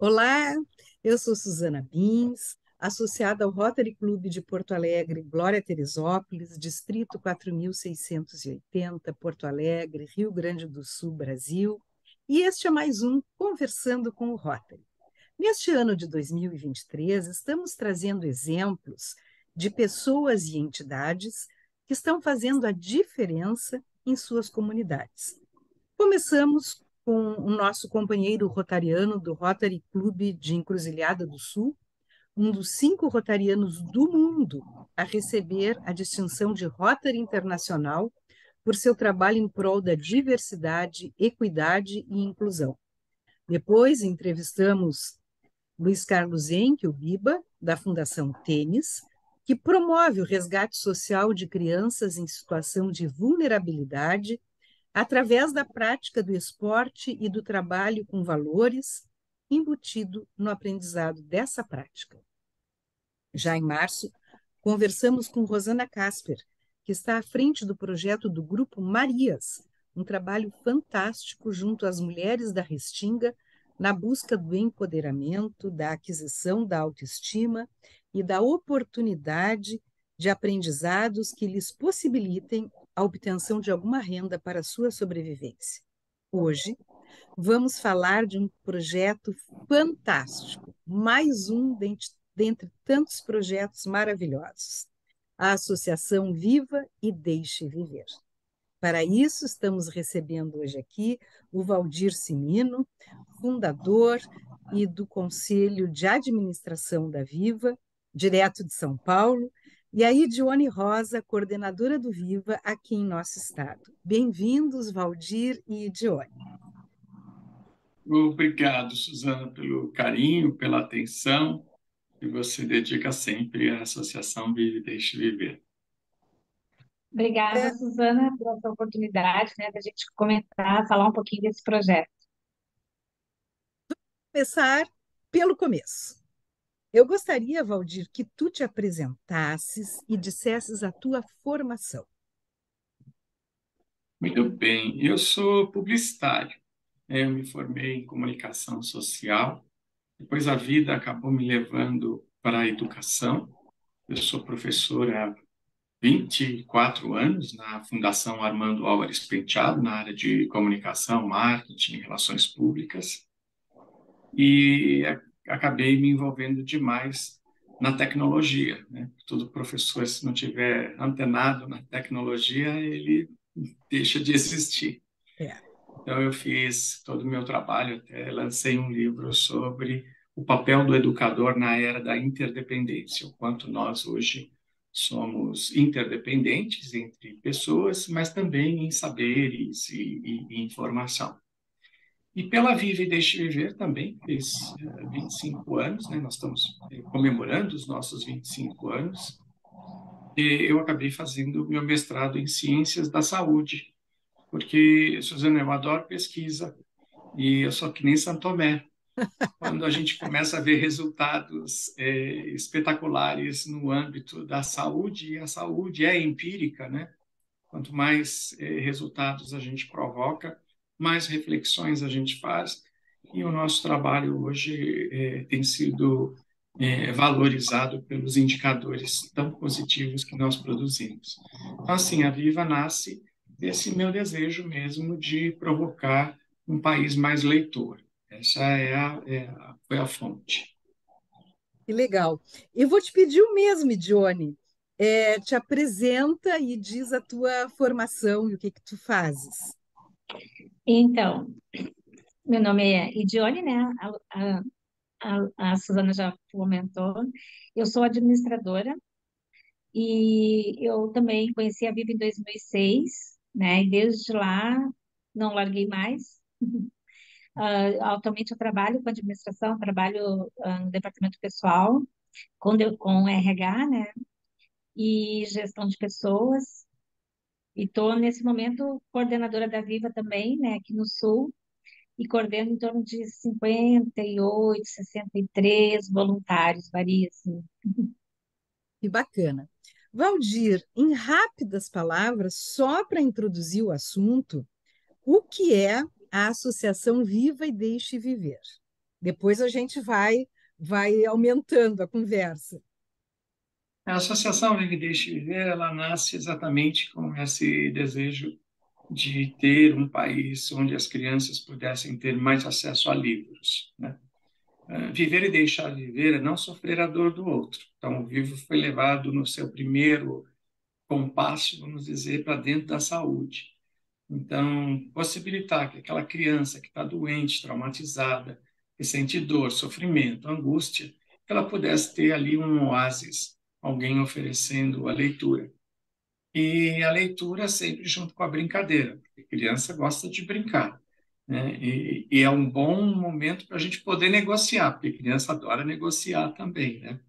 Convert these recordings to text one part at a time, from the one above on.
Olá, eu sou Susana Bins, associada ao Rotary Clube de Porto Alegre, Glória Teresópolis, Distrito 4680, Porto Alegre, Rio Grande do Sul, Brasil, e este é mais um Conversando com o Rotary. Neste ano de 2023, estamos trazendo exemplos de pessoas e entidades que estão fazendo a diferença em suas comunidades. Começamos com o nosso companheiro rotariano do Rotary Clube de Encruzilhada do Sul, um dos 5 rotarianos do mundo a receber a distinção de Rotary Internacional por seu trabalho em prol da diversidade, equidade e inclusão. Depois entrevistamos Luiz Carlos Henke, o Biba, da Fundação Tênis, que promove o resgate social de crianças em situação de vulnerabilidade através da prática do esporte e do trabalho com valores embutido no aprendizado dessa prática. Já em março, conversamos com Rosana Casper, que está à frente do projeto do Grupo Marias, um trabalho fantástico junto às mulheres da Restinga na busca do empoderamento, da aquisição da autoestima e da oportunidade de aprendizados que lhes possibilitem a obtenção de alguma renda para a sua sobrevivência. Hoje, vamos falar de um projeto fantástico, mais um dentre tantos projetos maravilhosos, a Associação Viva e Deixe Viver. Para isso, estamos recebendo hoje aqui o Valdir Cimino, fundador e do Conselho de Administração da Viva, direto de São Paulo, e a Idione Rosa, coordenadora do Viva aqui em nosso estado. Bem-vindos, Valdir e Idione. Obrigado, Susana, pelo carinho, pela atenção que você dedica sempre à Associação Vive e Deixe Viver. Obrigada, Susana, por essa oportunidade, né, da gente comentar, falar um pouquinho desse projeto. Começar pelo começo. Eu gostaria, Valdir, que tu te apresentasses e dissesses a tua formação. Muito bem, eu sou publicitário, né? Eu me formei em comunicação social, depois a vida acabou me levando para a educação. Eu sou professor há 24 anos na Fundação Armando Álvares Penteado, na área de comunicação, marketing e relações públicas. E acabei me envolvendo demais na tecnologia, né? Todo professor, se não tiver antenado na tecnologia, ele deixa de existir. É. Então, eu fiz todo o meu trabalho, até lancei um livro sobre o papel do educador na era da interdependência, o quanto nós hoje somos interdependentes entre pessoas, mas também em saberes e informação. E pela Vive e Deixe Viver também, fez 25 anos, né? Nós estamos comemorando os nossos 25 anos. E eu acabei fazendo meu mestrado em Ciências da Saúde, porque, Suzana, eu adoro pesquisa e eu sou que nem Santo Tomé. Quando a gente começa a ver resultados espetaculares no âmbito da saúde, e a saúde é empírica, né? Quanto mais resultados a gente provoca, mais reflexões a gente faz, e o nosso trabalho hoje tem sido valorizado pelos indicadores tão positivos que nós produzimos. Então, assim, a Viva nasce desse meu desejo mesmo de provocar um país mais leitor. Essa foi a fonte. Que legal. Eu vou te pedir o mesmo, Johnny. Te apresenta e diz a tua formação e o que tu fazes. Então, meu nome é Idione, né? A Susana já comentou. Eu sou administradora e eu também conheci a Viva em 2006, né? E desde lá não larguei mais. Atualmente eu trabalho com administração, trabalho no departamento pessoal, com RH, né? E gestão de pessoas. E estou, nesse momento, coordenadora da Viva também, né, aqui no Sul, e coordeno em torno de 58, 63 voluntários, varia assim. Que bacana. Valdir, em rápidas palavras, só para introduzir o assunto, o que é a Associação Viva e Deixe Viver? Depois a gente vai aumentando a conversa. A Associação Vive e Deixe Viver, ela nasce exatamente com esse desejo de ter um país onde as crianças pudessem ter mais acesso a livros, né? Viver e deixar viver é não sofrer a dor do outro. Então, o Vivo foi levado no seu primeiro compasso, vamos dizer, para dentro da saúde. Então, possibilitar que aquela criança que está doente, traumatizada, que sente dor, sofrimento, angústia, que ela pudesse ter ali um oásis, alguém oferecendo a leitura. E a leitura sempre junto com a brincadeira, porque criança gosta de brincar, né? E é um bom momento para a gente poder negociar, porque criança adora negociar também, né?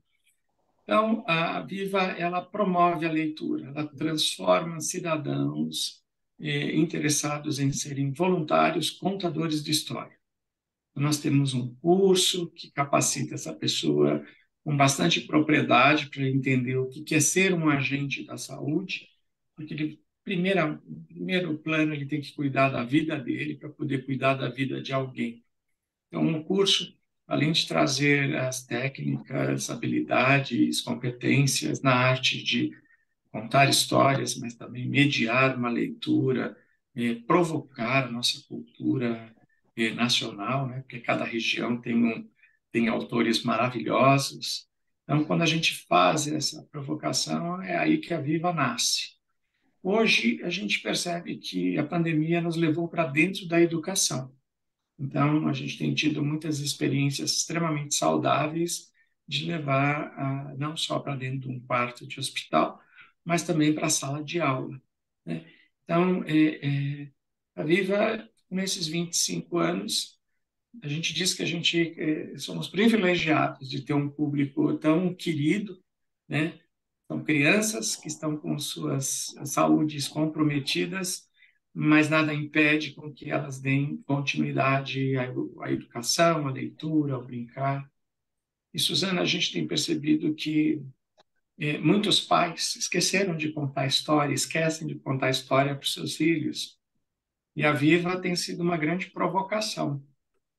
Então, a Viva, ela promove a leitura, ela transforma cidadãos interessados em serem voluntários contadores de história. Nós temos um curso que capacita essa pessoa com bastante propriedade para entender o que é ser um agente da saúde, porque ele, em primeiro plano, ele tem que cuidar da vida dele para poder cuidar da vida de alguém. Então, o curso, além de trazer as técnicas, habilidades, competências na arte de contar histórias, mas também mediar uma leitura, provocar a nossa cultura nacional, né? Porque cada região tem autores maravilhosos. Então, quando a gente faz essa provocação, é aí que a Viva nasce. Hoje, a gente percebe que a pandemia nos levou para dentro da educação. Então, a gente tem tido muitas experiências extremamente saudáveis de levar não só para dentro de um quarto de hospital, mas também para a sala de aula, né? Então, a Viva, nesses 25 anos, a gente diz que a gente somos privilegiados de ter um público tão querido, né? São crianças que estão com suas saúdes comprometidas, mas nada impede com que elas deem continuidade à educação, à leitura, ao brincar. E, Suzana, a gente tem percebido que muitos pais esqueceram de contar história, esquecem de contar história para os seus filhos. E a Viva tem sido uma grande provocação,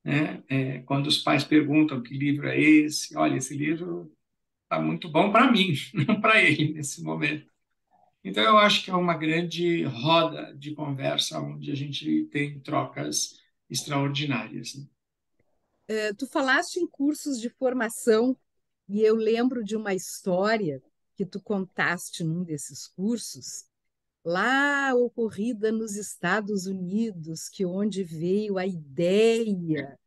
né? Quando os pais perguntam que livro é esse, olha, esse livro está muito bom para mim, não para ele nesse momento. Então, eu acho que é uma grande roda de conversa onde a gente tem trocas extraordinárias, né? Tu falaste em cursos de formação e eu lembro de uma história que tu contaste num desses cursos, lá ocorrida nos Estados Unidos, que onde veio a ideia.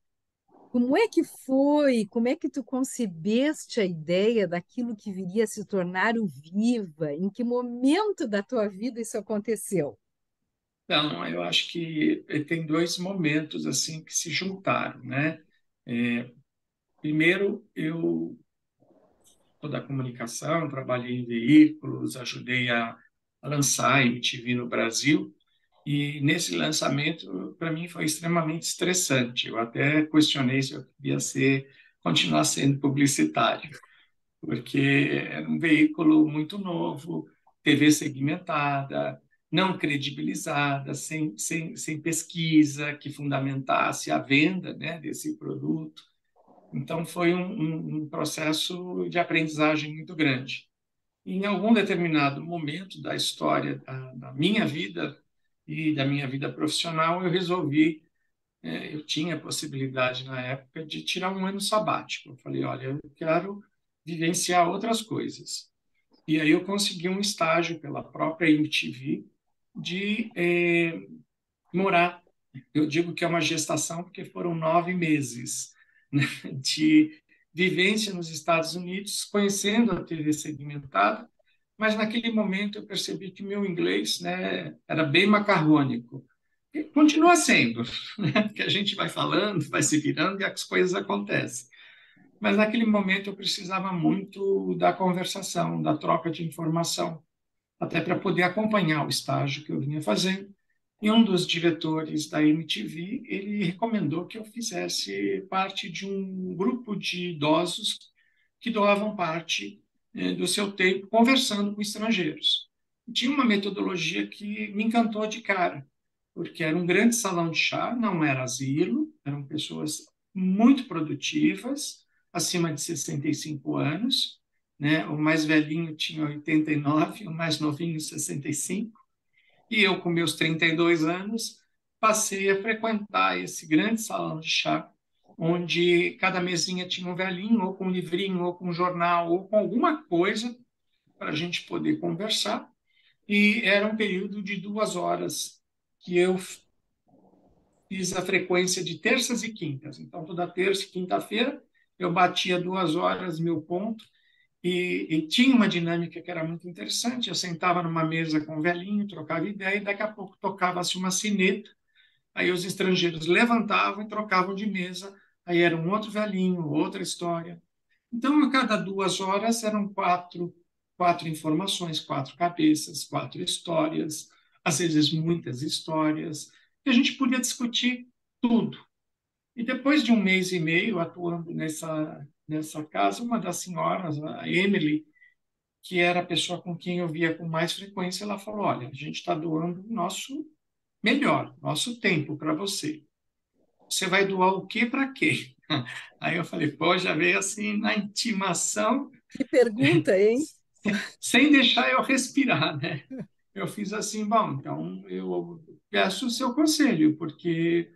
Como é que foi? Como é que tu concebeste a ideia daquilo que viria a se tornar o Viva? Em que momento da tua vida isso aconteceu? Então, eu acho que tem dois momentos assim que se juntaram, né? É, Primeiro, eu sou da comunicação, trabalhei em veículos, ajudei a lançar a MTV no Brasil, e nesse lançamento, para mim, foi extremamente estressante. Eu até questionei se eu queria continuar sendo publicitário, porque era um veículo muito novo, TV segmentada, não credibilizada, sem pesquisa que fundamentasse a venda, né, desse produto. Então, foi um processo de aprendizagem muito grande. E, em algum determinado momento da história da minha vida e da minha vida profissional, eu resolvi, eu tinha a possibilidade na época de tirar um ano sabático. Eu falei, olha, eu quero vivenciar outras coisas. E aí eu consegui um estágio pela própria MTV de morar. Eu digo que é uma gestação porque foram 9 meses, né, de vivência nos Estados Unidos, conhecendo a TV segmentada, mas naquele momento eu percebi que meu inglês, né, era bem macarrônico. E continua sendo, né, porque a gente vai falando, vai se virando e as coisas acontecem. Mas naquele momento eu precisava muito da conversação, da troca de informação, até para poder acompanhar o estágio que eu vinha fazendo. E um dos diretores da MTV, ele recomendou que eu fizesse parte de um grupo de idosos que doavam parte do seu tempo conversando com estrangeiros. Tinha uma metodologia que me encantou de cara, porque era um grande salão de chá, não era asilo, eram pessoas muito produtivas, acima de 65 anos, né? O mais velhinho tinha 89, o mais novinho 65, e eu, com meus 32 anos, passei a frequentar esse grande salão de chá, onde cada mesinha tinha um velhinho, ou com um livrinho, ou com um jornal, ou com alguma coisa para a gente poder conversar. E era um período de 2 horas que eu fiz a frequência de terças e quintas. Então, toda terça e quinta-feira, eu batia 2 horas, meu ponto, e tinha uma dinâmica que era muito interessante. Eu sentava numa mesa com um velhinho, trocava ideia, e daqui a pouco tocava-se uma sineta, aí os estrangeiros levantavam e trocavam de mesa, aí era um outro velhinho, outra história. Então, a cada 2 horas eram quatro informações, quatro cabeças, quatro histórias, às vezes muitas histórias, e a gente podia discutir tudo. E depois de um mês e meio atuando nessa casa, uma das senhoras, a Emily, que era a pessoa com quem eu via com mais frequência, ela falou: Olha, a gente está doando o nosso melhor, nosso tempo para você. Você vai doar o quê para quê? Aí eu falei: Pô, já veio assim na intimação, Que pergunta, hein? sem deixar eu respirar, né? Eu fiz assim: Bom, então eu peço o seu conselho, porque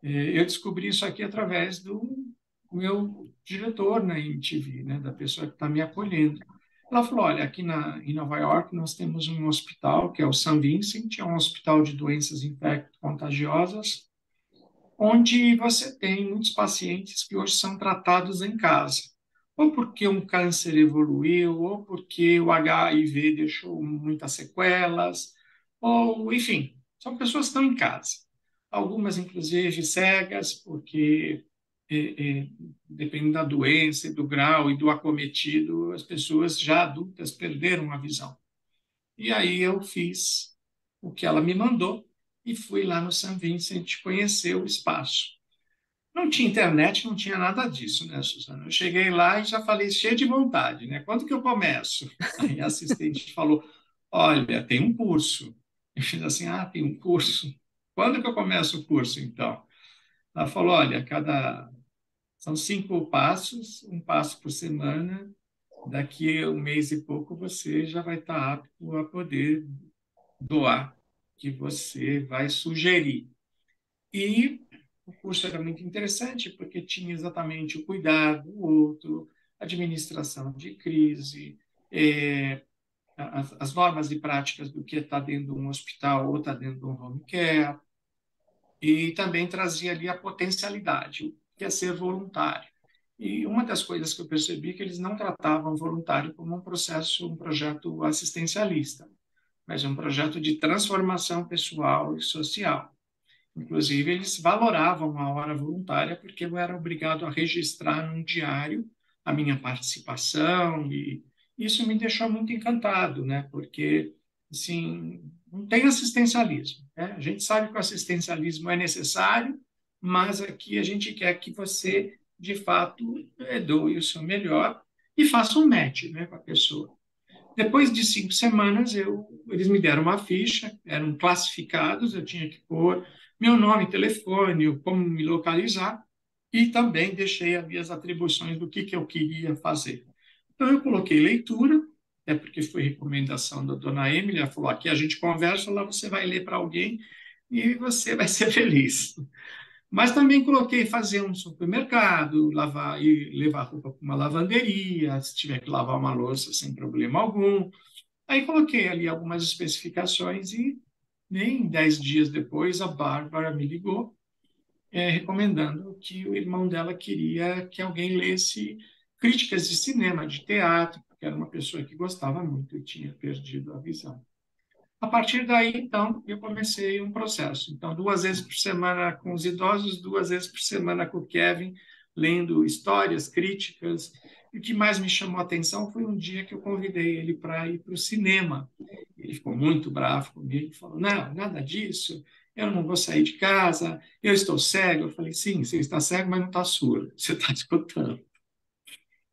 eu descobri isso aqui através do meu diretor na MTV, né, da pessoa que está me acolhendo. Ela falou: olha, aqui em Nova York nós temos um hospital que é o St. Vincent, é um hospital de doenças infecto-contagiosas, onde você tem muitos pacientes que hoje são tratados em casa, ou porque um câncer evoluiu, ou porque o HIV deixou muitas sequelas, ou, enfim, são pessoas que estão em casa. Algumas, inclusive, cegas, porque, dependendo da doença, do grau e do acometido, as pessoas já adultas perderam a visão. E aí eu fiz o que ela me mandou e fui lá no St. Vincent conhecer o espaço. Não tinha internet, não tinha nada disso, né, Suzana? Eu cheguei lá e já falei cheio de vontade, né? Quando que eu começo? Aí a assistente falou: Olha, tem um curso. Eu fiz assim: Ah, tem um curso. Quando que eu começo o curso, então? Ela falou: Olha, são 5 passos, um passo por semana. Daqui a um mês e pouco você já vai estar apto a poder doar, que você vai sugerir. E o curso era muito interessante porque tinha exatamente o cuidado do outro, administração de crise, as normas e práticas do que está dentro de um hospital ou está dentro de um home care, e também trazia ali a potencialidade, o que é ser voluntário. E uma das coisas que eu percebi é que eles não tratavam voluntário como um projeto assistencialista, mas um projeto de transformação pessoal e social. Inclusive, eles valoravam a hora voluntária, porque eu era obrigado a registrar num diário a minha participação, e isso me deixou muito encantado, né? Porque, assim, não tem assistencialismo, né? A gente sabe que o assistencialismo é necessário, mas aqui a gente quer que você, de fato, doe o seu melhor e faça um match, né, com a pessoa. Depois de 5 semanas, eles me deram uma ficha, eram classificados, eu tinha que pôr meu nome, telefone, como me localizar, e também deixei ali as atribuições do que eu queria fazer. Então, eu coloquei leitura, é porque foi recomendação da dona Emily, ela falou: aqui a gente conversa, lá você vai ler para alguém e você vai ser feliz. Mas também coloquei fazer um supermercado, lavar e levar roupa para uma lavanderia, se tiver que lavar uma louça sem problema algum. Aí coloquei ali algumas especificações e nem 10 dias depois a Bárbara me ligou, recomendando que o irmão dela queria que alguém lesse críticas de cinema, de teatro, porque era uma pessoa que gostava muito e tinha perdido a visão. A partir daí, então, eu comecei um processo. Então, 2 vezes por semana com os idosos, 2 vezes por semana com o Kevin, lendo histórias, críticas. E o que mais me chamou a atenção foi um dia que eu convidei ele para ir para o cinema. Ele ficou muito bravo comigo, falou: Não, nada disso, eu não vou sair de casa, eu estou cego. Eu falei: Sim, você está cego, mas não está surdo, você está escutando.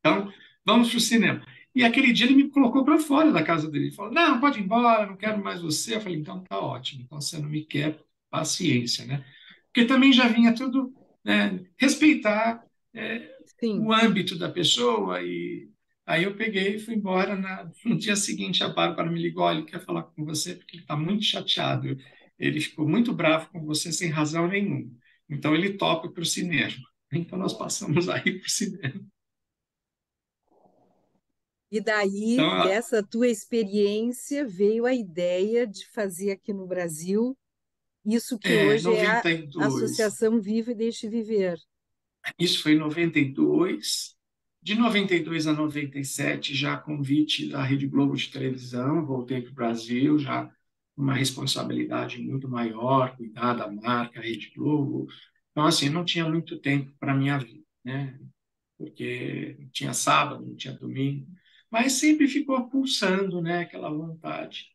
Então, vamos para o cinema. E aquele dia ele me colocou para fora da casa dele. Ele falou: Não, pode ir embora, não quero mais você. Eu falei: Então tá ótimo. Então você não me quer, paciência, né? Porque também já vinha tudo né, respeitar o Sim. âmbito da pessoa. E aí eu peguei e fui embora. No dia seguinte, a Bárbara me ligou: olha, ele quer falar com você porque ele está muito chateado. Ele ficou muito bravo com você sem razão nenhuma. Então ele topa para o cinema. Então nós passamos aí para o cinema. E daí, Então, dessa tua experiência, veio a ideia de fazer aqui no Brasil isso que hoje é a 92. Associação Viva e Deixe Viver. Isso foi em 92. De 92 a 97, já convite da Rede Globo de televisão, voltei para o Brasil, já uma responsabilidade muito maior, cuidar da marca Rede Globo. Então, assim, não tinha muito tempo para a minha vida, né? Porque não tinha sábado, não tinha domingo, mas sempre ficou pulsando, né, aquela vontade.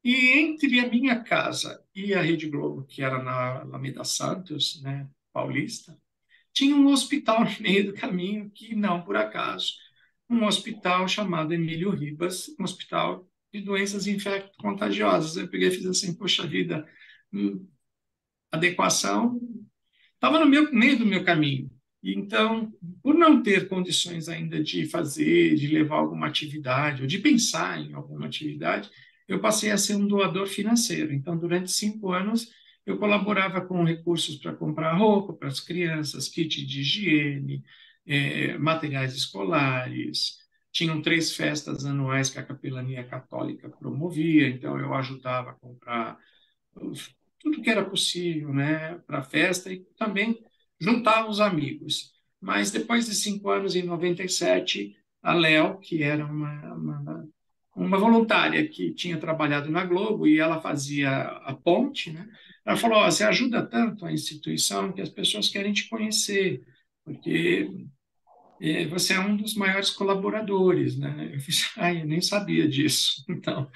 E entre a minha casa e a Rede Globo, que era na Alameda Santos, né, Paulista, tinha um hospital no meio do caminho, que não por acaso, um hospital chamado Emílio Ribas, um hospital de doenças infecto-contagiosas. Eu peguei e fiz assim, poxa vida, adequação, estava no meio do meu caminho. E então, por não ter condições ainda de fazer, de levar alguma atividade, ou de pensar em alguma atividade, eu passei a ser um doador financeiro. Então, durante 5 anos, eu colaborava com recursos para comprar roupa para as crianças, kit de higiene, materiais escolares. Tinham 3 festas anuais que a Capelania Católica promovia, então eu ajudava a comprar tudo que era possível, né, para a festa e também juntar os amigos. Mas depois de 5 anos, em 97, a Léo, que era uma voluntária que tinha trabalhado na Globo e ela fazia a ponte, né? Ela falou: oh, você ajuda tanto a instituição que as pessoas querem te conhecer, porque você é um dos maiores colaboradores, né? Eu fiz, ai, eu nem sabia disso. Então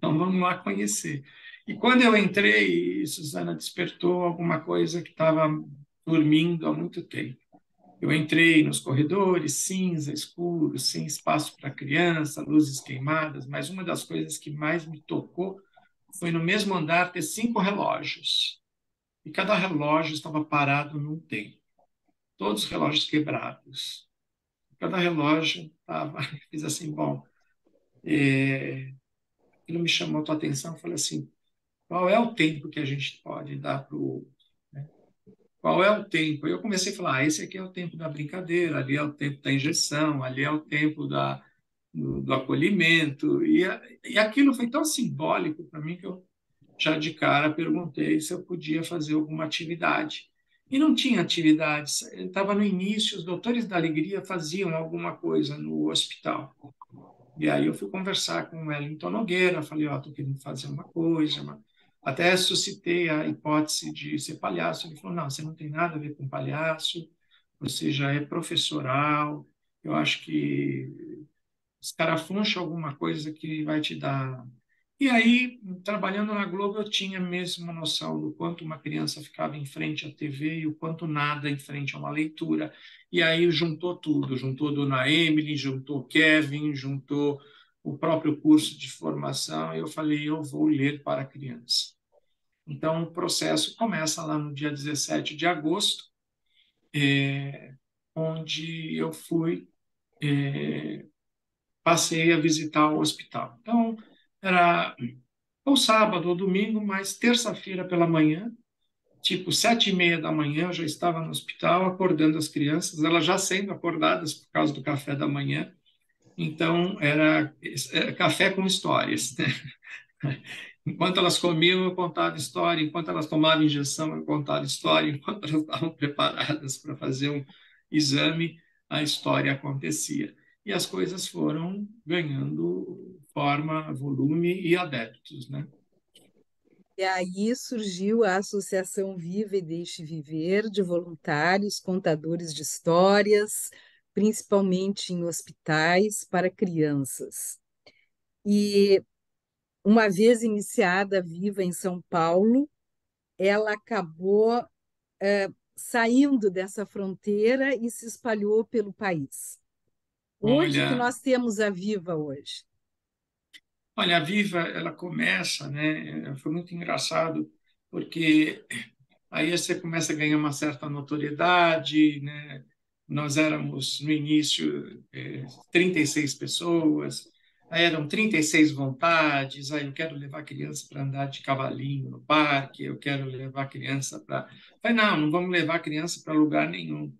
vamos lá conhecer. E quando eu entrei, Suzana despertou alguma coisa que estava dormindo há muito tempo. Eu entrei nos corredores, cinza, escuro, sem espaço para criança, luzes queimadas, mas uma das coisas que mais me tocou foi no mesmo andar ter 5 relógios. E cada relógio estava parado num tempo. Todos os relógios quebrados. Cada relógio estava. Fiz assim, bom, aquilo me chamou a atenção. Falei assim: qual é o tempo que a gente pode dar para o outro? Né? Qual é o tempo? Eu comecei a falar: esse aqui é o tempo da brincadeira, ali é o tempo da injeção, ali é o tempo do acolhimento. E aquilo foi tão simbólico para mim que eu já de cara perguntei se eu podia fazer alguma atividade. E não tinha atividades, estava no início, os doutores da alegria faziam alguma coisa no hospital. E aí eu fui conversar com o Wellington Nogueira, falei: ó, estou querendo fazer uma coisa, até suscitei a hipótese de ser palhaço. Ele falou: não, você não tem nada a ver com palhaço, você já é professoral, eu acho que escarafuncha alguma coisa que vai te dar. E aí, trabalhando na Globo, eu tinha mesmo uma noção do quanto uma criança ficava em frente à TV e o quanto nada em frente a uma leitura. E aí juntou tudo, juntou Dona Emily, juntou Kevin, juntou o próprio curso de formação. E eu falei: eu vou ler para a criança. Então, o processo começa lá no dia 17 de agosto, onde eu passei a visitar o hospital. Então, era ou sábado ou domingo, mas terça-feira pela manhã, tipo 7h30 da manhã, eu já estava no hospital acordando as crianças, elas já sendo acordadas por causa do café da manhã. Então, era café com histórias, né? Enquanto elas comiam, eu contava história. Enquanto elas tomavam injeção, eu contava história. Enquanto elas estavam preparadas para fazer um exame, a história acontecia. E as coisas foram ganhando forma, volume e adeptos, né? E aí surgiu a Associação Viva e Deixe Viver, de voluntários, contadores de histórias, principalmente em hospitais para crianças. E uma vez iniciada a Viva em São Paulo, ela acabou saindo dessa fronteira e se espalhou pelo país. Onde que Olha, nós temos a Viva hoje? a Viva, ela começa, né? Foi muito engraçado, porque aí você começa a ganhar uma certa notoriedade, né? Nós éramos, no início, 36 pessoas, aí eram 36 vontades, aí eu quero levar a criança para andar de cavalinho no parque, eu quero levar a criança para... Falei, não, não vamos levar a criança para lugar nenhum.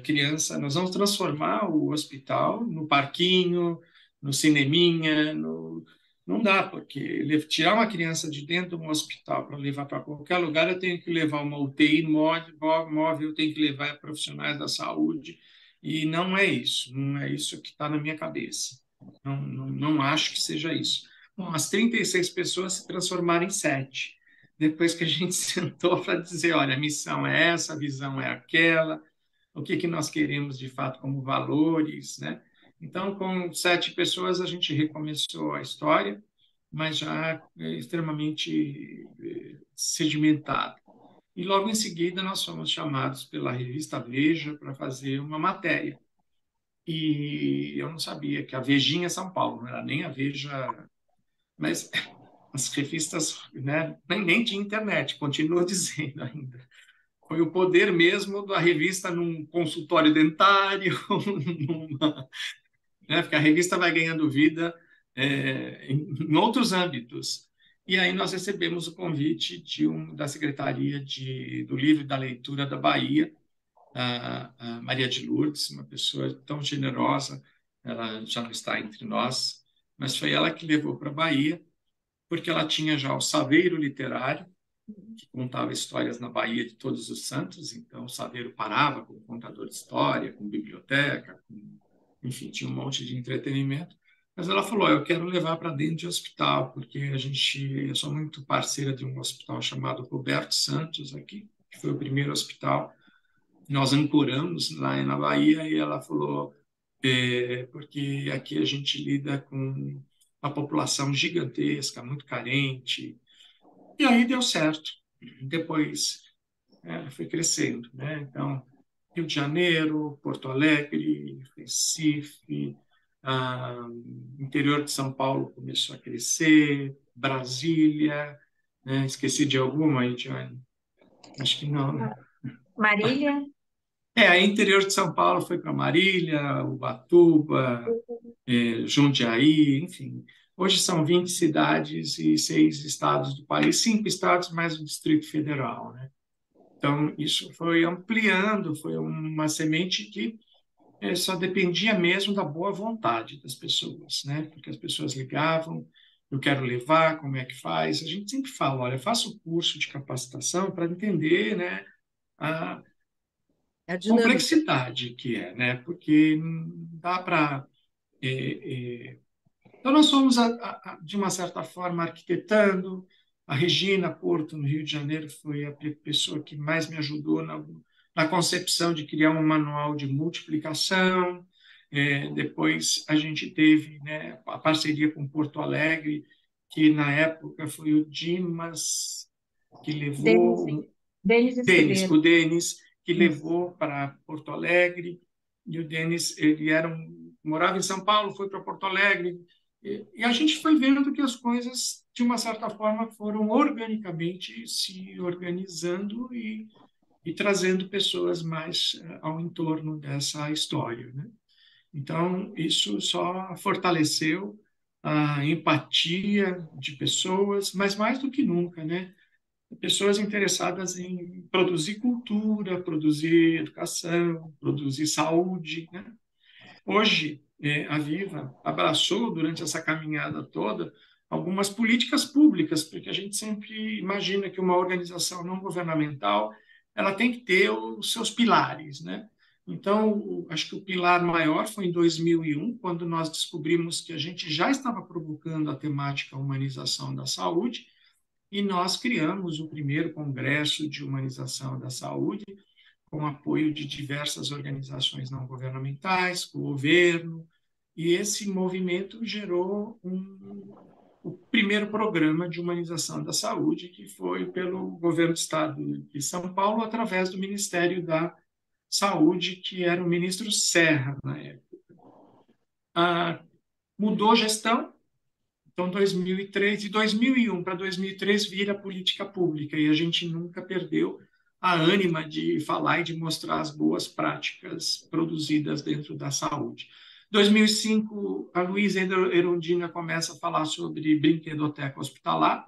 Criança, nós vamos transformar o hospital no parquinho, no cineminha, no... Não dá, porque tirar uma criança de dentro de um hospital para levar para qualquer lugar, eu tenho que levar uma UTI móvel, eu tenho que levar profissionais da saúde, e não é isso, não é isso que está na minha cabeça. Não acho que seja isso. Bom, as 36 pessoas se transformaram em 7. Depois que a gente sentou para dizer, olha, a missão é essa, a visão é aquela, o que nós queremos de fato como valores, né? Então, com 7 pessoas, a gente recomeçou a história, mas já extremamente sedimentado. E logo em seguida, nós fomos chamados pela revista Veja para fazer uma matéria. E eu não sabia que a Vejinha é São Paulo, não era nem a Veja, mas as revistas, né, nem tinha internet, continuo dizendo ainda. Foi o poder mesmo da revista num consultório dentário, numa, né, porque a revista vai ganhando vida em outros âmbitos. E aí nós recebemos o convite da Secretaria do Livro e da Leitura da Bahia, a Maria de Lourdes, uma pessoa tão generosa, ela já não está entre nós, mas foi ela que levou para a Bahia, porque ela tinha já o Saveiro Literário, que contava histórias na Bahia de Todos os Santos, então o Saveiro parava com contador de história, com biblioteca, enfim, tinha um monte de entretenimento. Mas ela falou, eu quero levar para dentro de hospital, porque eu sou muito parceira de um hospital chamado Roberto Santos aqui, que foi o primeiro hospital. Nós ancoramos lá na Bahia e ela falou, porque aqui a gente lida com uma população gigantesca, muito carente, e aí deu certo. Depois foi crescendo, né? Então, Rio de Janeiro, Porto Alegre, Recife, interior de São Paulo começou a crescer, Brasília, né? Esqueci de alguma aí, Joane? Acho que não, né? Marília? Aí interior de São Paulo foi para Marília, Ubatuba, Jundiaí, enfim. Hoje são 20 cidades e 6 estados do país, 5 estados mais o Distrito Federal, né? Então, isso foi ampliando, foi uma semente que só dependia mesmo da boa vontade das pessoas, né? Porque as pessoas ligavam, eu quero levar, como é que faz? A gente sempre fala, olha, faça o curso de capacitação para entender, né, a A dinâmica. complexidade que é, né? Porque não dá para... Então, nós fomos, de uma certa forma, arquitetando. A Regina Porto, no Rio de Janeiro, foi a pessoa que mais me ajudou na concepção de criar um manual de multiplicação. Depois, a gente teve, né, a parceria com Porto Alegre, que na época foi o Dimas que Denis, levou, Denis Denis, Escudeiro. o Denis, que Isso. levou para Porto Alegre, e o Denis, morava em São Paulo, foi para Porto Alegre, e a gente foi vendo que as coisas, de uma certa forma, foram organicamente se organizando e trazendo pessoas mais ao entorno dessa história, né? Então, isso só fortaleceu a empatia de pessoas, mas mais do que nunca, né? Pessoas interessadas em produzir cultura, produzir educação, produzir saúde, né? Hoje, a Viva abraçou, durante essa caminhada toda, algumas políticas públicas, porque a gente sempre imagina que uma organização não governamental ela tem que ter os seus pilares, né? Então, acho que o pilar maior foi em 2001, quando nós descobrimos que a gente já estava provocando a temática humanização da saúde, e nós criamos o primeiro Congresso de Humanização da Saúde, com apoio de diversas organizações não governamentais, com o governo, e esse movimento gerou o primeiro programa de humanização da saúde, que foi pelo governo do estado de São Paulo, através do Ministério da Saúde, que era o ministro Serra, na época. Mudou a gestão, Então, 2003, de 2001 para 2003 vira política pública e a gente nunca perdeu a ânima de falar e de mostrar as boas práticas produzidas dentro da saúde. 2005, a Luísa Erundina começa a falar sobre brinquedoteca hospitalar,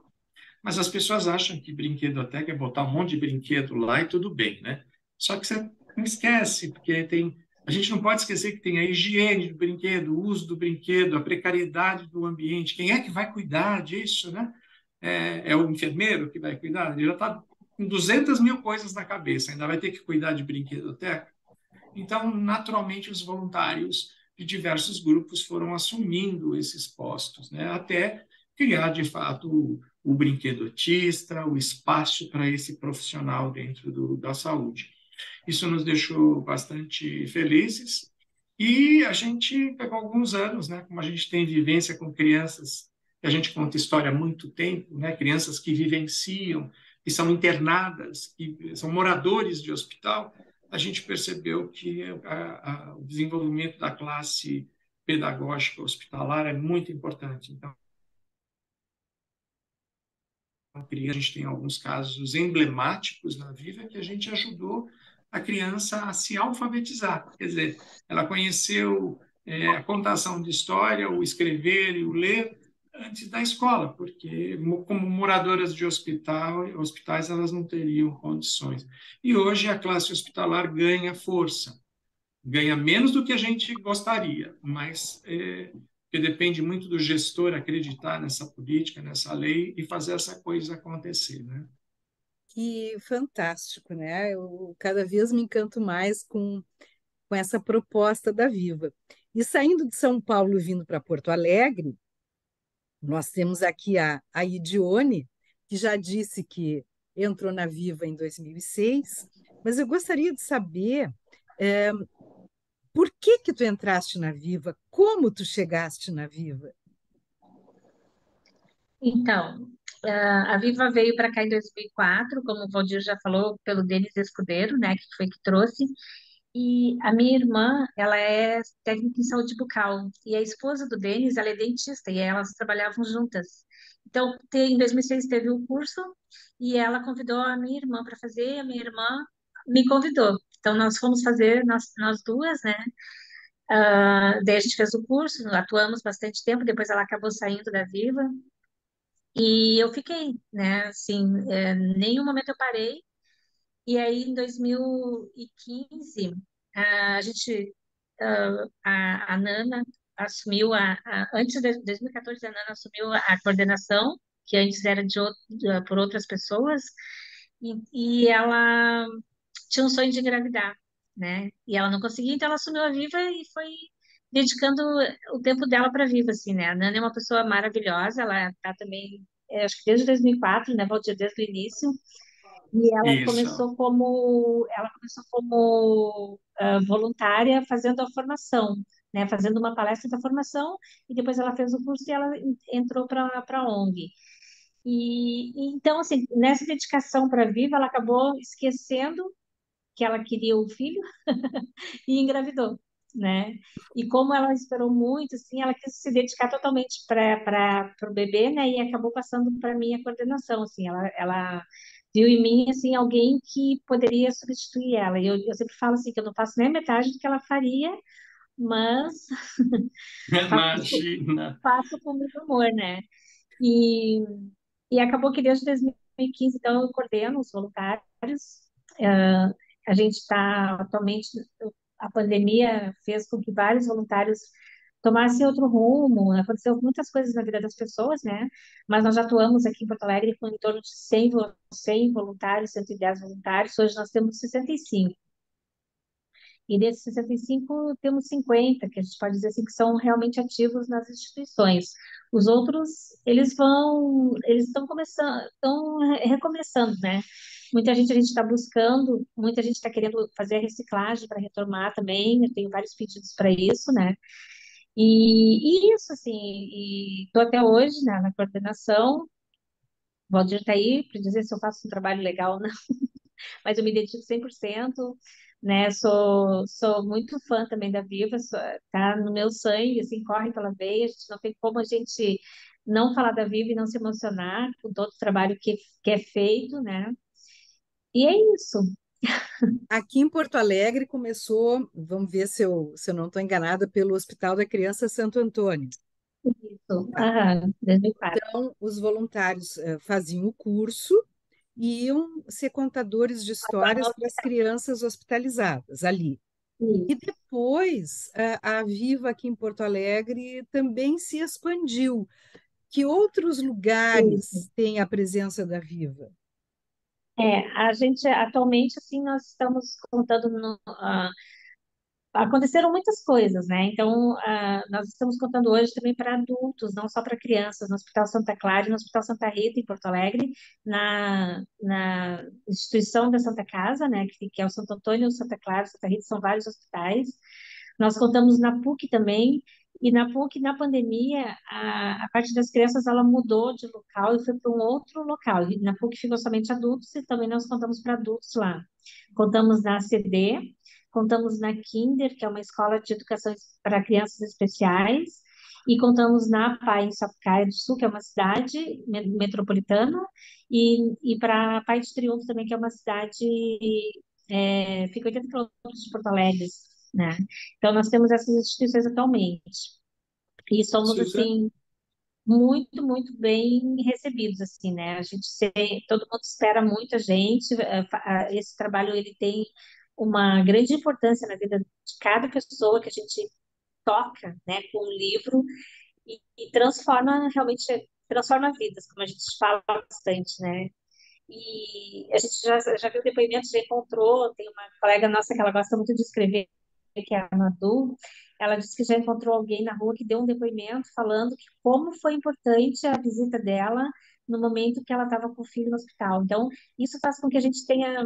mas as pessoas acham que brinquedoteca é botar um monte de brinquedo lá e tudo bem, né? Só que você não esquece, porque a gente não pode esquecer que tem a higiene do brinquedo, o uso do brinquedo, a precariedade do ambiente. Quem é que vai cuidar disso, né? É o enfermeiro que vai cuidar? Ele já está com 200 mil coisas na cabeça, ainda vai ter que cuidar de brinquedoteca? Então, naturalmente, os voluntários de diversos grupos foram assumindo esses postos, né? Até criar, de fato, o brinquedotista, o espaço para esse profissional dentro da saúde. Isso nos deixou bastante felizes e a gente pegou alguns anos, né? Como a gente tem vivência com crianças, que a gente conta história há muito tempo, né? Crianças que vivenciam, que são internadas, que são moradores de hospital, a gente percebeu que o desenvolvimento da classe pedagógica hospitalar é muito importante. Então, a gente tem alguns casos emblemáticos na vida que a gente ajudou a criança a se alfabetizar. Quer dizer, ela conheceu a contação de história, o escrever e o ler antes da escola, porque como moradoras de hospitais elas não teriam condições. E hoje a classe hospitalar ganha força, ganha menos do que a gente gostaria, mas porque depende muito do gestor acreditar nessa política, nessa lei e fazer essa coisa acontecer, né? Que fantástico, né? Eu cada vez me encanto mais com essa proposta da Viva. E saindo de São Paulo, vindo para Porto Alegre, nós temos aqui a Idione, que já disse que entrou na Viva em 2006, mas eu gostaria de saber eh, por que que tu entraste na Viva, como tu chegaste na Viva. Então, a Viva veio para cá em 2004, como o Valdir já falou, pelo Denis Escudeiro, né, que foi que trouxe. E a minha irmã, ela é técnica em saúde bucal. E a esposa do Denis, ela é dentista, e elas trabalhavam juntas. Então, em 2006 teve o curso, e ela convidou a minha irmã para fazer, e a minha irmã me convidou. Então, nós fomos fazer, nós duas, né? Daí a gente fez o curso, atuamos bastante tempo, depois ela acabou saindo da Viva, e eu fiquei, né? Assim, nenhum momento eu parei. E aí, em 2015, a gente, a Nana assumiu antes de 2014, a Nana assumiu a coordenação, que antes era por outras pessoas, e ela tinha um sonho de engravidar, né? E ela não conseguia, então ela assumiu a Viva e foi dedicando o tempo dela para a Viva, assim, né? A Nana é uma pessoa maravilhosa, ela tá também, acho que desde 2004, né? Valdir, desde o início. E Isso. ela começou como voluntária fazendo a formação, né? Fazendo uma palestra da formação e depois ela fez o curso e ela entrou para a ONG. Então, assim, nessa dedicação para a Viva, ela acabou esquecendo que ela queria o filho e engravidou, né? E como ela esperou muito, assim, ela quis se dedicar totalmente para o bebê, né? E acabou passando para mim a coordenação, assim, ela viu em mim, assim, alguém que poderia substituir ela. E eu sempre falo, assim, que eu não faço nem a metade do que ela faria, mas faço, Imagina. faço com muito amor, né? E, e acabou que desde 2015, então, eu coordeno os voluntários. Ah, a gente está atualmente, a pandemia fez com que vários voluntários tomassem outro rumo, aconteceu muitas coisas na vida das pessoas, né? Mas nós já atuamos aqui em Porto Alegre com em torno de 100 voluntários, 110 voluntários, hoje nós temos 65. E desses 65, temos 50, que a gente pode dizer assim, que são realmente ativos nas instituições. Os outros, eles estão começando, estão recomeçando, né? Muita gente a gente está buscando, muita gente está querendo fazer a reciclagem para retomar também, eu tenho vários pedidos para isso, né? E isso, assim, e estou até hoje, né, na coordenação. O Valdir está aí para dizer se eu faço um trabalho legal ou não, mas eu me dedico 100%, né? Sou muito fã também da Viva, tá no meu sangue, assim, corre pela veia, a gente não tem como a gente não falar da Viva e não se emocionar com todo o trabalho que é feito, né? E é isso. Aqui em Porto Alegre começou, vamos ver se eu não estou enganada, pelo Hospital da Criança Santo Antônio. Isso. Tá? Aham, 2004. Então, os voluntários faziam o curso e iam ser contadores de histórias para as crianças hospitalizadas ali. E Isso, depois, a Viva aqui em Porto Alegre também se expandiu. Que outros isso. lugares têm a presença da Viva? A gente atualmente assim nós estamos contando aconteceram muitas coisas, né? Então, nós estamos contando hoje também para adultos, não só para crianças, no Hospital Santa Clara e no Hospital Santa Rita, em Porto Alegre, na instituição da Santa Casa, né? Que é o Santo Antônio, o Santa Clara, o Santa Rita, são vários hospitais. Nós contamos na PUC também, e na PUC, na pandemia, a parte das crianças, ela mudou de local e foi para um outro local. E na PUC ficou somente adultos, e também nós contamos para adultos lá. Contamos na CD, contamos na Kinder, que é uma escola de educação para crianças especiais, e contamos na PAI em Sapucaia do Sul, que é uma cidade metropolitana, e para PAI de Triunfo também, que é uma cidade, fica 80 quilômetros de Porto Alegre, né? Então, nós temos essas instituições atualmente. E somos, Suzana, assim, muito, muito bem recebidos, assim, né? Todo mundo espera muito a gente. Esse trabalho, ele tem uma grande importância na vida de cada pessoa que a gente toca, né, com o livro e transforma, realmente, transforma vidas, como a gente fala bastante, né? E a gente já viu depoimentos, já encontrou, tem uma colega nossa que ela gosta muito de escrever, que é a Madu, ela disse que já encontrou alguém na rua que deu um depoimento falando que como foi importante a visita dela no momento que ela estava com o filho no hospital. Então, isso faz com que a gente tenha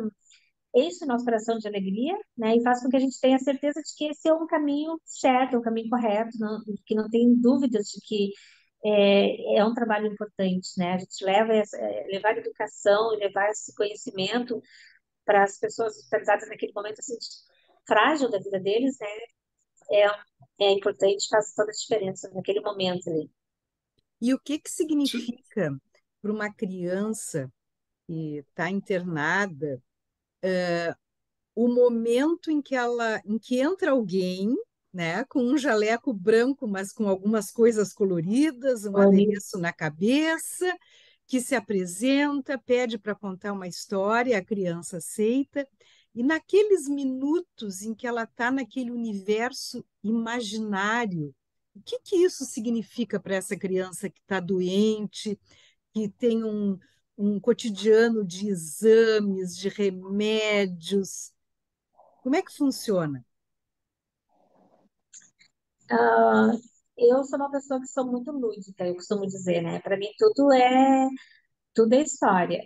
esse nosso coração de alegria, né? E faz com que a gente tenha certeza de que esse é um caminho certo, é um caminho correto, que não tem dúvidas de que é um trabalho importante, né? A gente levar educação e levar esse conhecimento para as pessoas hospitalizadas naquele momento assim, frágil da vida deles, né? É, é importante, faz toda a diferença naquele momento ali. E o que Su- significa para uma criança que está internada o momento em que entra alguém, né, com um jaleco branco, mas com algumas coisas coloridas, um Olha, adereço na cabeça, que se apresenta, pede para contar uma história, a criança aceita, e naqueles minutos em que ela está naquele universo imaginário, o que isso significa para essa criança que está doente, que tem um cotidiano de exames, de remédios? Como é que funciona? ah, eu sou uma pessoa que sou muito lúdica, eu costumo dizer, né? Para mim tudo é história.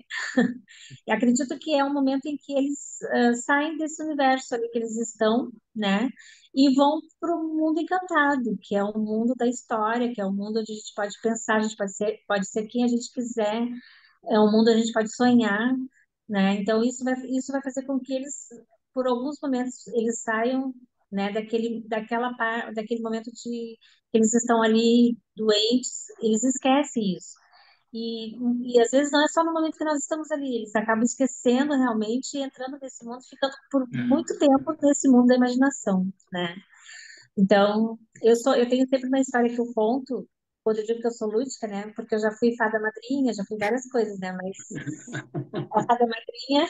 E acredito que é um momento em que eles saem desse universo ali que eles estão, né? E vão para o mundo encantado, que é o mundo da história, que é o mundo onde a gente pode pensar, a gente pode ser quem a gente quiser, é um mundo onde a gente pode sonhar, né? Então isso vai fazer com que eles, por alguns momentos, eles saiam, né, daquele momento de que eles estão ali doentes, eles esquecem isso. E às vezes não é só no momento que nós estamos ali, eles acabam esquecendo realmente e entrando nesse mundo, ficando por é, muito tempo nesse mundo da imaginação, né? Então, eu tenho sempre uma história que eu conto, quando eu digo que eu sou lúdica, né? Porque eu já fui fada madrinha, já fui várias coisas, né? Mas a fada madrinha,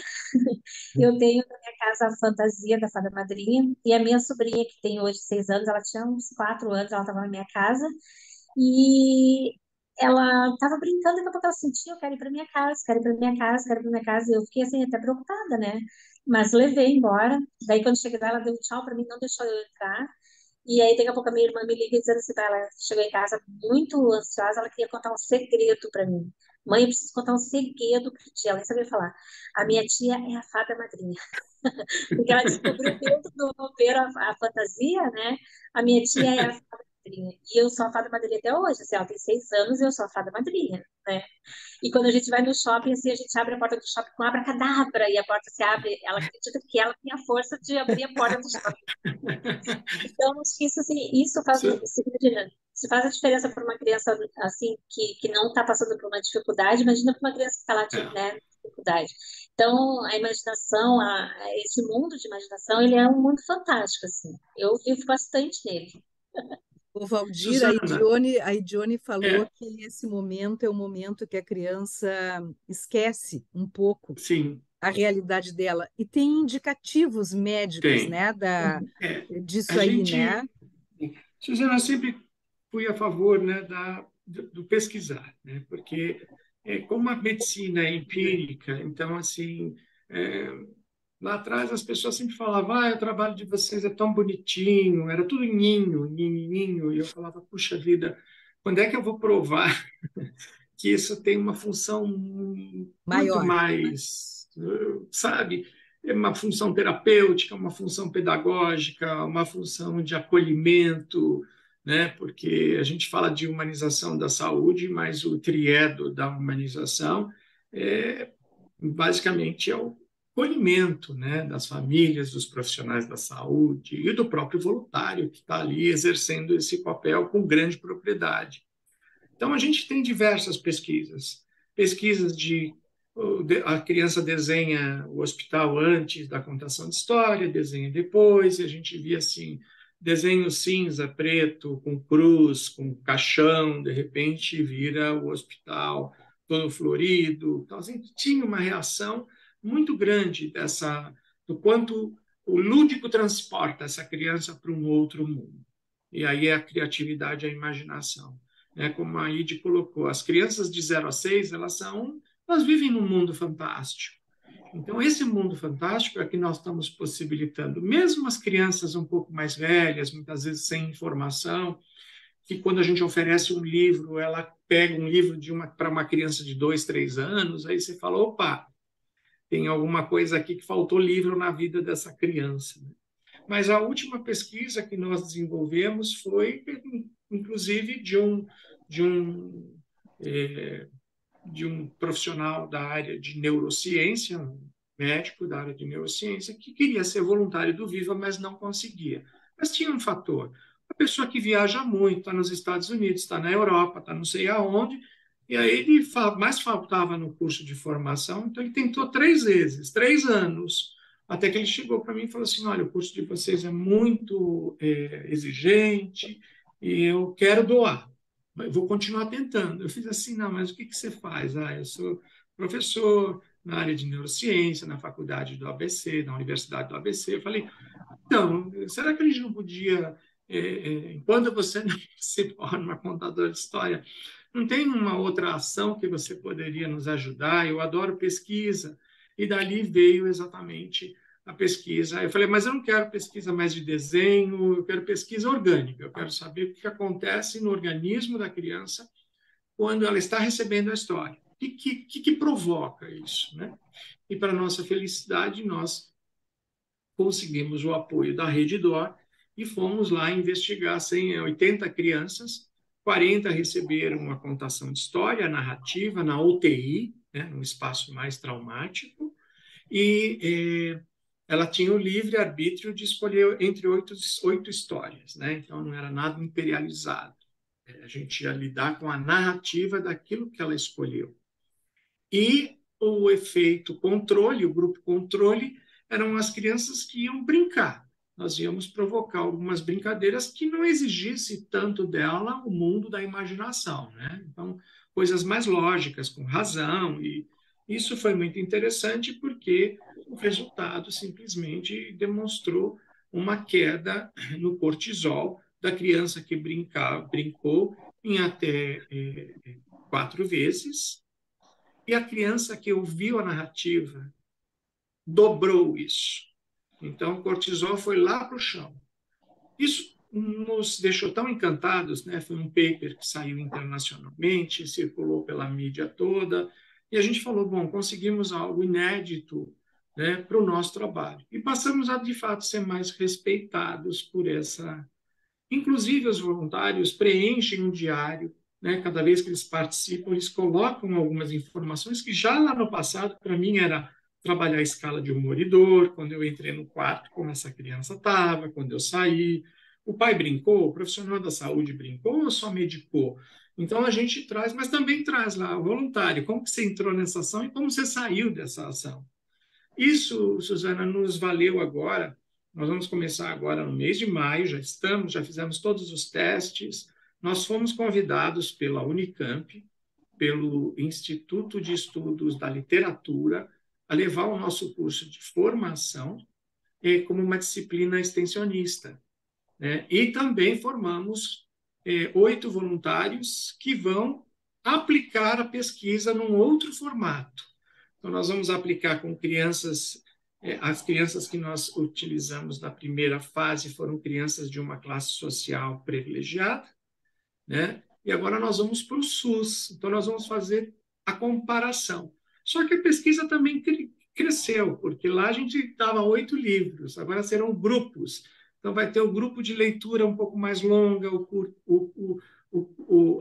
eu tenho na minha casa a fantasia da fada madrinha, e a minha sobrinha, que tem hoje 6 anos, ela tinha uns 4 anos, ela estava na minha casa, e ela estava brincando, daqui a pouco ela sentiu, eu quero ir para minha casa, quero ir para minha casa, quero ir para minha casa. E eu fiquei assim, até preocupada, né? Mas levei embora. Daí, quando cheguei lá, ela deu tchau para mim, não deixou eu entrar. E aí, daqui a pouco, a minha irmã me liga dizendo assim, ela chegou em casa muito ansiosa, ela queria contar um segredo para mim. Mãe, eu preciso contar um segredo para tia. Ela nem sabia falar. A minha tia é a fada madrinha. Porque ela descobriu dentro do roupeiro a fantasia, né? A minha tia é a fada madrinha. E eu sou a fada madrinha até hoje. Assim, ela tem 6 anos e eu sou a fada madrinha, né? E quando a gente vai no shopping, assim, a gente abre a porta do shopping com abracadabra e a porta se abre. Ela acredita que ela tem a força de abrir a porta do shopping. Então, acho que isso, assim, isso faz. Su- Imagina. Se faz a diferença para uma criança assim que não está passando por uma dificuldade, imagina para uma criança que está lá, É, né, dificuldade. Então, a imaginação, esse mundo de imaginação, ele é um mundo fantástico, assim. Eu vivo bastante nele. O Valdir, Suzana, A Idione falou é, que esse momento é o momento que a criança esquece um pouco sim, a realidade dela. E tem indicativos médicos, tem. né, É, a disso aí, né? gente, Suzana, eu sempre fui a favor, né, do pesquisar, né, porque como a medicina é empírica, então, assim, é, lá atrás as pessoas sempre falavam, o trabalho de vocês é tão bonitinho, era tudo ninho, ninho, ninho, e eu falava, puxa vida, quando é que eu vou provar que isso tem uma função muito Maior. mais, sabe, é uma função terapêutica, uma função pedagógica, uma função de acolhimento, né? Porque a gente fala de humanização da saúde, mas o triedo da humanização é basicamente é o acolhimento, né, das famílias, dos profissionais da saúde e do próprio voluntário que está ali exercendo esse papel com grande propriedade. Então, a gente tem diversas pesquisas. Pesquisas de a criança desenha o hospital antes da contação de história, desenha depois, e a gente via assim, desenho cinza, preto, com cruz, com caixão, de repente vira o hospital todo florido. Então, assim, tinha uma reação muito grande do quanto o lúdico transporta essa criança para um outro mundo. E aí é a criatividade, a imaginação, né? Como a Ide colocou, as crianças de 0 a 6, elas vivem num mundo fantástico. Então, esse mundo fantástico é que nós estamos possibilitando, mesmo as crianças um pouco mais velhas, muitas vezes sem informação, que quando a gente oferece um livro, ela pega um livro para uma criança de 2, 3 anos, aí você fala, opa, tem alguma coisa aqui que faltou livro na vida dessa criança. Mas a última pesquisa que nós desenvolvemos foi, inclusive, de um, eh, de um profissional da área de neurociência, um médico da área de neurociência, que queria ser voluntário do Viva, mas não conseguia. Mas tinha um fator. A pessoa que viaja muito, está nos Estados Unidos, está na Europa, está não sei aonde, e aí ele mais faltava no curso de formação, então ele tentou 3 vezes, 3 anos, até que ele chegou para mim e falou assim, olha, o curso de vocês é muito exigente e eu quero doar. Eu vou continuar tentando. Eu fiz assim, não, mas o que você faz? Eu sou professor na área de neurociência, na faculdade do ABC, na Universidade do ABC. Eu falei, então, será que a gente não podia, enquanto você não se torna contador de história, não tem uma outra ação que você poderia nos ajudar? Eu adoro pesquisa. E dali veio exatamente a pesquisa. Eu falei, mas eu não quero pesquisa mais de desenho, eu quero pesquisa orgânica. Eu quero saber o que acontece no organismo da criança quando ela está recebendo a história. O que provoca isso, né? E, para nossa felicidade, nós conseguimos o apoio da Rede D'Or e fomos lá investigar 80 crianças, 40 receberam a contação de história, a narrativa, na UTI, né, num espaço mais traumático, e ela tinha o livre arbítrio de escolher entre 8 histórias, né? Então não era nada imperializado. A gente ia lidar com a narrativa daquilo que ela escolheu. E o efeito controle, o grupo controle, eram as crianças que iam brincar. Nós íamos provocar algumas brincadeiras que não exigisse tanto dela o mundo da imaginação, né? Então, coisas mais lógicas, com razão, e isso foi muito interessante porque o resultado simplesmente demonstrou uma queda no cortisol da criança que brincou em até 4 vezes, e a criança que ouviu a narrativa dobrou isso. Então, o cortisol foi lá para o chão. Isso nos deixou tão encantados, né? Foi um paper que saiu internacionalmente, circulou pela mídia toda, e a gente falou, bom, conseguimos algo inédito, né, para o nosso trabalho. E passamos a, de fato, ser mais respeitados por essa. Inclusive, os voluntários preenchem um diário, né? Cada vez que eles participam, eles colocam algumas informações que já lá no passado, para mim, era trabalhar a escala de humor e dor, quando eu entrei no quarto, como essa criança estava, quando eu saí, o pai brincou, o profissional da saúde brincou ou só medicou? Então a gente traz, mas também traz lá o voluntário, como que você entrou nessa ação e como você saiu dessa ação. Isso, Suzana, nos valeu agora. Nós vamos começar agora no mês de maio, já fizemos todos os testes. Nós fomos convidados pela Unicamp, pelo Instituto de Estudos da Literatura, a levar o nosso curso de formação como uma disciplina extensionista, né? E também formamos 8 voluntários que vão aplicar a pesquisa num outro formato. Então, nós vamos aplicar com crianças, as crianças que nós utilizamos na primeira fase foram crianças de uma classe social privilegiada, né? E agora nós vamos para o SUS, então nós vamos fazer a comparação. Só que a pesquisa também cresceu, porque lá a gente dava 8 livros, agora serão grupos. Então vai ter o grupo de leitura um pouco mais longa,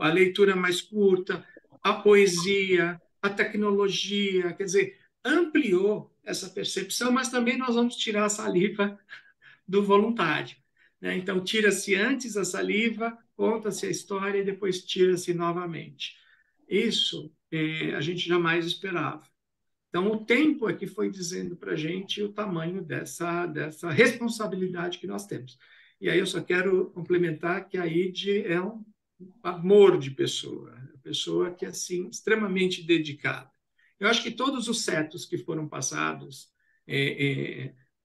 a leitura mais curta, a poesia, a tecnologia, quer dizer, ampliou essa percepção, mas também nós vamos tirar a saliva do voluntário, né? Então, tira-se antes a saliva, conta-se a história e depois tira-se novamente. Isso a gente jamais esperava. Então, o tempo é que foi dizendo para a gente o tamanho dessa responsabilidade que nós temos. E aí eu só quero complementar que a ID é um amor de pessoa, uma pessoa que é assim, extremamente dedicada. Eu acho que todos os setos que foram passados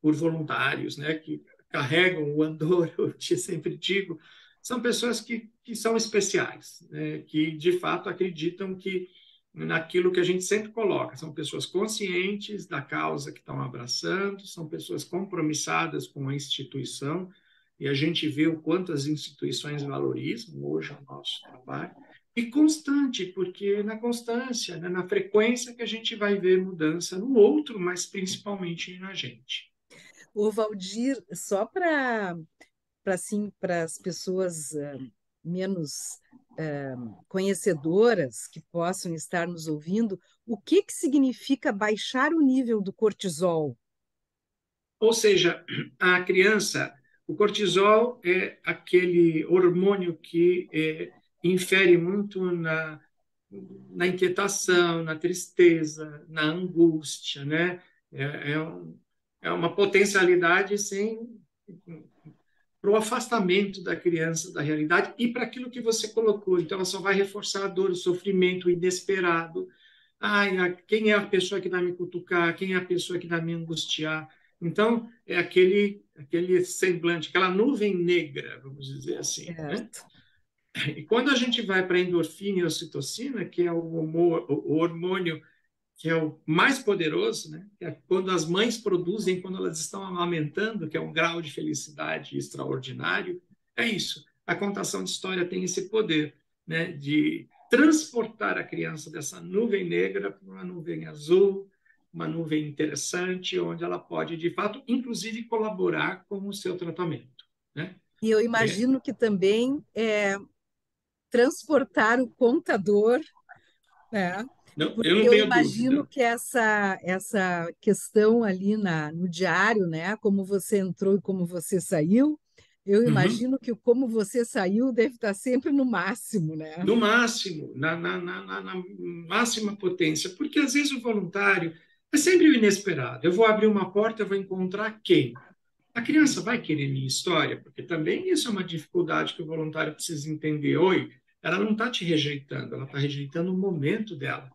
por voluntários, né, que carregam o andor, eu te sempre digo, são pessoas que são especiais, né, que de fato acreditam que naquilo que a gente sempre coloca, são pessoas conscientes da causa que estão abraçando, são pessoas compromissadas com a instituição, e a gente vê o quanto as instituições valorizam hoje o nosso trabalho, e constante, porque na constância, né, na frequência que a gente vai ver mudança no outro, mas principalmente na gente. O Valdir, só para assim, para as pessoas menos conhecedoras que possam estar nos ouvindo, o que significa baixar o nível do cortisol? Ou seja, a criança, o cortisol é aquele hormônio que infere muito na inquietação, na tristeza, na angústia, né? É uma potencialidade sem para o afastamento da criança da realidade e para aquilo que você colocou. Então, ela só vai reforçar a dor, o sofrimento, o inesperado. Ai, quem é a pessoa que vai me cutucar? Quem é a pessoa que vai me angustiar? Então, é aquele semblante, aquela nuvem negra, vamos dizer assim, né? Certo. E quando a gente vai para a endorfina e a ocitocina, que é o hormônio que é o mais poderoso, né? Que é quando as mães produzem, quando elas estão amamentando, que é um grau de felicidade extraordinário, é isso. A contação de história tem esse poder, né? De transportar a criança dessa nuvem negra para uma nuvem azul, uma nuvem interessante, onde ela pode, de fato, inclusive colaborar com o seu tratamento, né? E eu imagino que também transportar o contador, né? Não, eu Porque não eu tenho imagino dúvida. que essa questão ali no diário, né? Como você entrou e como você saiu, eu Uhum. imagino que o como você saiu deve estar sempre no máximo, né? No máximo, na máxima potência, porque às vezes o voluntário é sempre o inesperado. Eu vou abrir uma porta, eu vou encontrar quem? A criança vai querer minha história, porque também isso é uma dificuldade que o voluntário precisa entender. Oi, ela não está te rejeitando, ela está rejeitando o momento dela.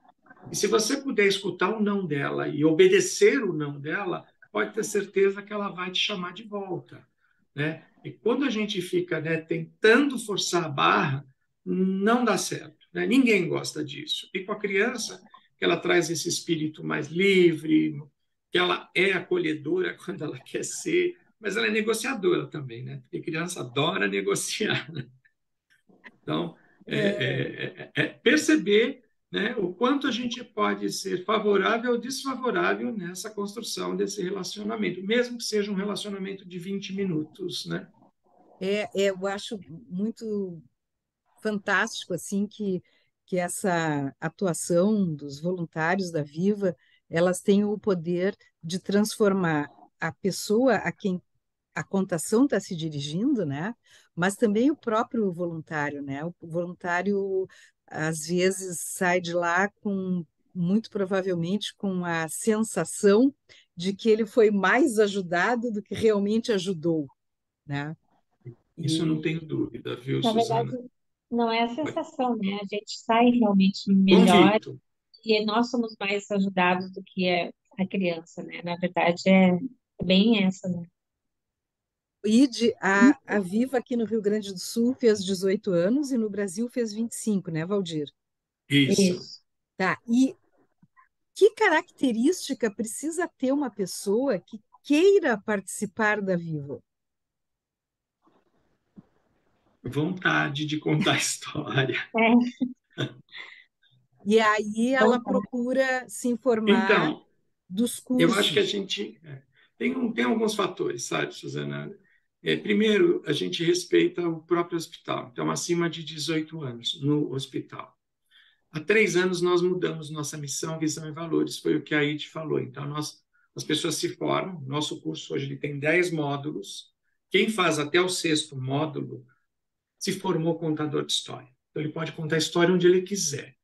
E se você puder escutar o não dela e obedecer o não dela, pode ter certeza que ela vai te chamar de volta, né? E quando a gente fica, né, tentando forçar a barra, não dá certo, né? Ninguém gosta disso. E com a criança, que ela traz esse espírito mais livre, que ela é acolhedora quando ela quer ser, mas ela é negociadora também, né? Porque criança adora negociar. Então, perceber, né, o quanto a gente pode ser favorável ou desfavorável nessa construção desse relacionamento, mesmo que seja um relacionamento de 20 minutos, né? Eu acho muito fantástico assim que essa atuação dos voluntários da Viva, elas têm o poder de transformar a pessoa a contação está se dirigindo, né? Mas também o próprio voluntário, né? O voluntário às vezes sai de lá com, muito provavelmente, com a sensação de que ele foi mais ajudado do que realmente ajudou, né? Isso eu não E tenho dúvida, viu, Na verdade, Suzana? não é a Oi. sensação, né? A gente sai realmente melhor Convicto. e nós somos mais ajudados do que a criança, né? Na verdade, é bem essa, né? A Viva aqui no Rio Grande do Sul fez 18 anos e no Brasil fez 25, né, Valdir? Isso. Isso. Tá. E que característica precisa ter uma pessoa que queira participar da Viva? Vontade de contar história. É, E aí ela voltar. procura se informar Então, dos eu acho que a cursos. gente tem alguns fatores, sabe, Suzana? Primeiro, a gente respeita o próprio hospital, então, acima de 18 anos no hospital. Há 3 anos nós mudamos nossa missão, visão e valores, foi o que a Aide falou. Então, as pessoas se formam, nosso curso hoje ele tem 10 módulos, quem faz até o sexto módulo se formou contador de história. Então, ele pode contar a história onde ele quiser,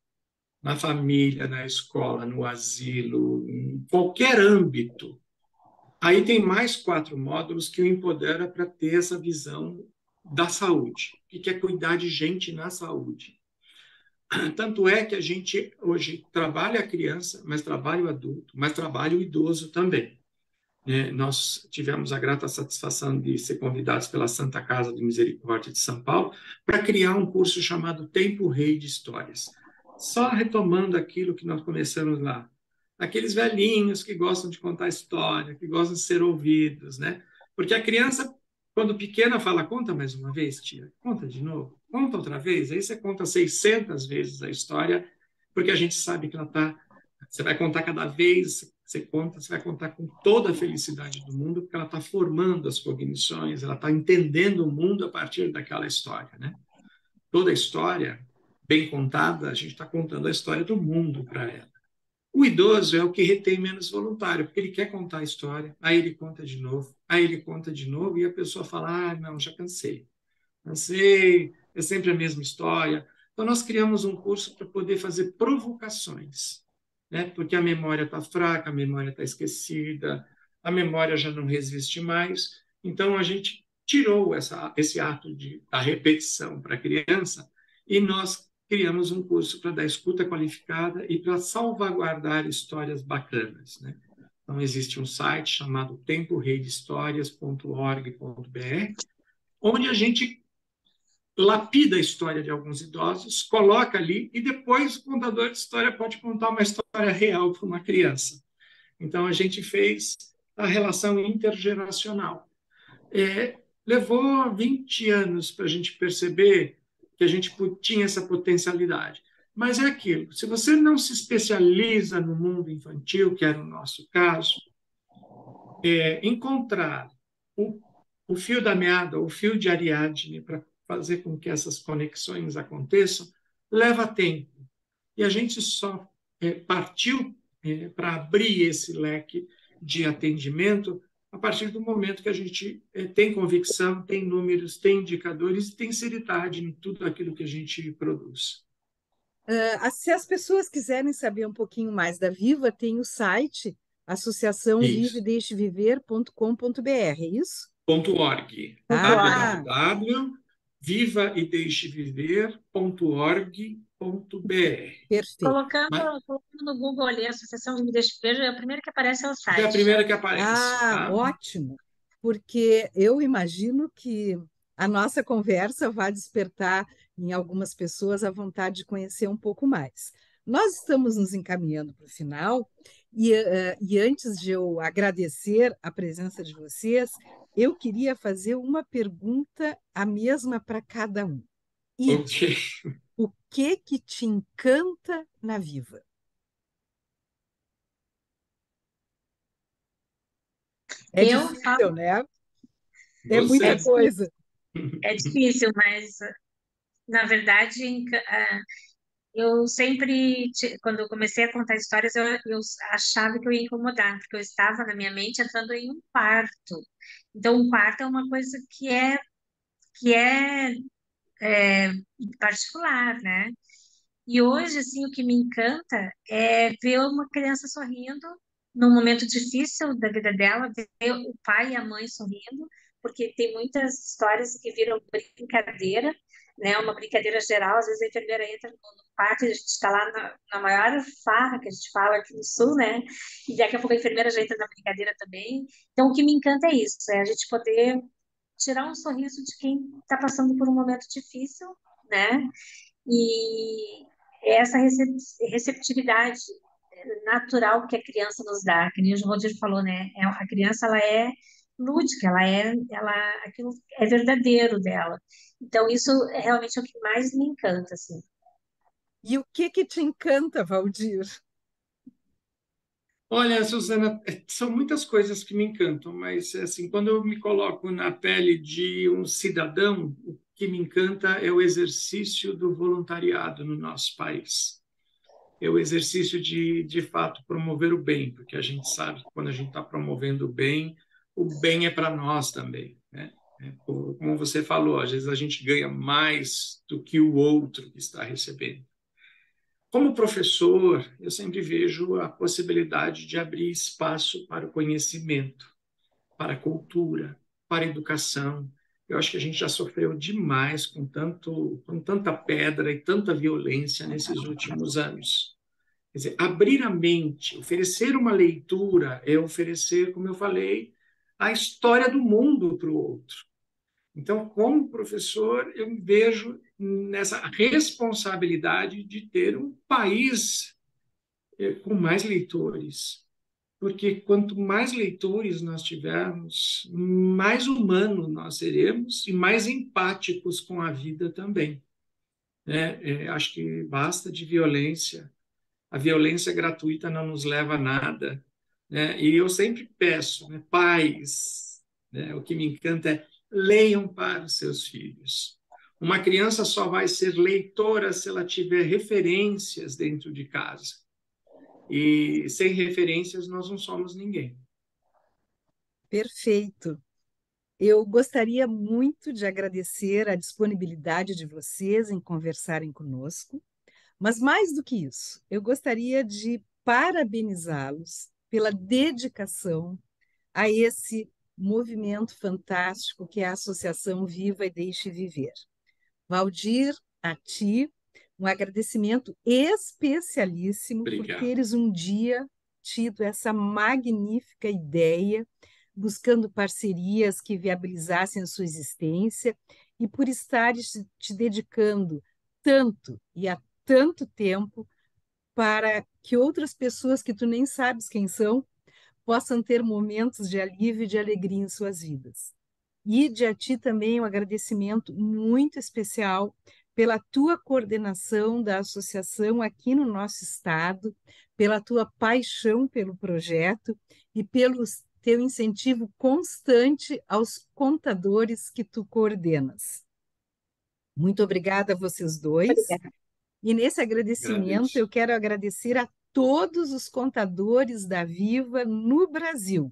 na família, na escola, no asilo, em qualquer âmbito. Aí tem mais 4 módulos que o empodera para ter essa visão da saúde, que quer cuidar de gente na saúde. Tanto é que a gente hoje trabalha a criança, mas trabalha o adulto, mas trabalha o idoso também. Nós tivemos a grata satisfação de ser convidados pela Santa Casa de Misericórdia de São Paulo para criar um curso chamado Tempo Rei de Histórias. Só retomando aquilo que nós começamos lá. Aqueles velhinhos que gostam de contar história, que gostam de ser ouvidos, né? Porque a criança, quando pequena, fala: conta mais uma vez, tia, conta de novo, conta outra vez. Aí você conta 600 vezes a história, porque a gente sabe que ela está. Você vai contar cada vez você conta, você vai contar com toda a felicidade do mundo, porque ela está formando as cognições, ela está entendendo o mundo a partir daquela história, né? Toda história bem contada, a gente está contando a história do mundo para ela. O idoso é o que retém menos voluntário, porque ele quer contar a história, aí ele conta de novo, aí ele conta de novo, e a pessoa fala: ah, não, já cansei. Cansei, é sempre a mesma história. Então, nós criamos um curso para poder fazer provocações, né? Porque a memória está fraca, a memória está esquecida, a memória já não resiste mais. Então, a gente tirou esse ato da repetição para a criança e nós criamos um curso para dar escuta qualificada e para salvaguardar histórias bacanas, né? Então, existe um site chamado temporeidehistórias.org.br, onde a gente lapida a história de alguns idosos, coloca ali e depois o contador de história pode contar uma história real para uma criança. Então, a gente fez a relação intergeracional. Levou 20 anos para a gente perceber que a gente tinha essa potencialidade. Mas é aquilo, se você não se especializa no mundo infantil, que era o nosso caso, encontrar o, o fio da meada, o fio de Ariadne, para fazer com que essas conexões aconteçam, leva tempo. E a gente só partiu para abrir esse leque de atendimento a partir do momento que a gente tem convicção, tem números, tem indicadores e tem seriedade em tudo aquilo que a gente produz. Se as pessoas quiserem saber um pouquinho mais da Viva, tem o site Isso. associaçãovivedeviver.com.br, é isso? .org. Ah, www.vivaedeixeviver.org.br. perfeito. Mas Colocando no Google ali, a Associação de Vida Verde, a primeira que aparece é o é a site. primeira que aparece, Ah, tá? ótimo, porque eu imagino que a nossa conversa vai despertar em algumas pessoas a vontade de conhecer um pouco mais. Nós estamos nos encaminhando para o final, e antes de eu agradecer a presença de vocês, eu queria fazer uma pergunta, a mesma para cada um. Ok. Ide, o que te encanta na Viva? É Eu difícil, falo, né? É é muita Você. difícil, coisa. é difícil, mas na verdade eu sempre, quando eu comecei a contar histórias, eu achava que eu ia incomodar, porque eu estava na minha mente entrando em um parto. Então, um quarto é uma coisa que é é, particular, né? E hoje, assim, o que me encanta é ver uma criança sorrindo num momento difícil da vida dela, ver o pai e a mãe sorrindo, porque tem muitas histórias que viram brincadeira, né? Uma brincadeira geral. Às vezes a enfermeira entra no quarto e a gente está lá na maior farra que a gente fala aqui no Sul, né? E daqui a pouco a enfermeira já entra na brincadeira também. Então, o que me encanta é isso, é a gente poder tirar um sorriso de quem está passando por um momento difícil, né? E essa receptividade natural que a criança nos dá, que nem o Rodir falou, né? A criança, ela é lúdica, aquilo é verdadeiro dela. Então, isso é realmente o que mais me encanta, assim. E o que te encanta, Valdir? Olha, Suzana, são muitas coisas que me encantam, mas assim, quando eu me coloco na pele de um cidadão, o que me encanta é o exercício do voluntariado no nosso país. É o exercício de fato, promover o bem, porque a gente sabe que quando a gente está promovendo o bem é para nós também, né? Como você falou, às vezes a gente ganha mais do que o outro que está recebendo. Como professor, eu sempre vejo a possibilidade de abrir espaço para o conhecimento, para a cultura, para a educação. Eu acho que a gente já sofreu demais com tanta pedra e tanta violência nesses últimos anos. Quer dizer, abrir a mente, oferecer uma leitura é oferecer, como eu falei, a história do mundo para o outro. Então, como professor, eu me vejo nessa responsabilidade de ter um país com mais leitores. Porque quanto mais leitores nós tivermos, mais humano nós seremos e mais empáticos com a vida também. Acho que basta de violência. A violência gratuita não nos leva a nada. Né? E eu sempre peço, né, pais, né, o que me encanta é leiam para os seus filhos. Uma criança só vai ser leitora se ela tiver referências dentro de casa. E sem referências nós não somos ninguém. Perfeito. Eu gostaria muito de agradecer a disponibilidade de vocês em conversarem conosco, mas mais do que isso, eu gostaria de parabenizá-los pela dedicação a esse movimento fantástico que é a Associação Viva e Deixe Viver. Valdir, a ti, um agradecimento especialíssimo por Obrigado. teres um dia tido essa magnífica ideia, buscando parcerias que viabilizassem a sua existência e por estares te dedicando tanto e há tanto tempo para que outras pessoas que tu nem sabes quem são possam ter momentos de alívio e de alegria em suas vidas. E de a ti também um agradecimento muito especial pela tua coordenação da associação aqui no nosso estado, pela tua paixão pelo projeto e pelo teu incentivo constante aos contadores que tu coordenas. Muito obrigada a vocês dois. Obrigada. E nesse agradecimento, eu Agradeço. quero agradecer a todos os contadores da Viva no Brasil,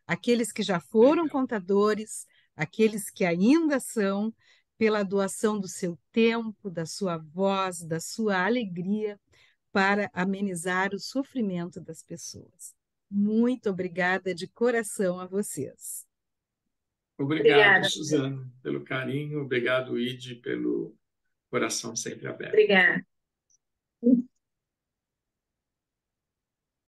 aqueles que já foram Legal. contadores, aqueles que ainda são, pela doação do seu tempo, da sua voz, da sua alegria para amenizar o sofrimento das pessoas. Muito obrigada de coração a vocês. Obrigado, Obrigada. Suzana, pelo carinho. Obrigado, Ide, pelo coração sempre aberto. Obrigada.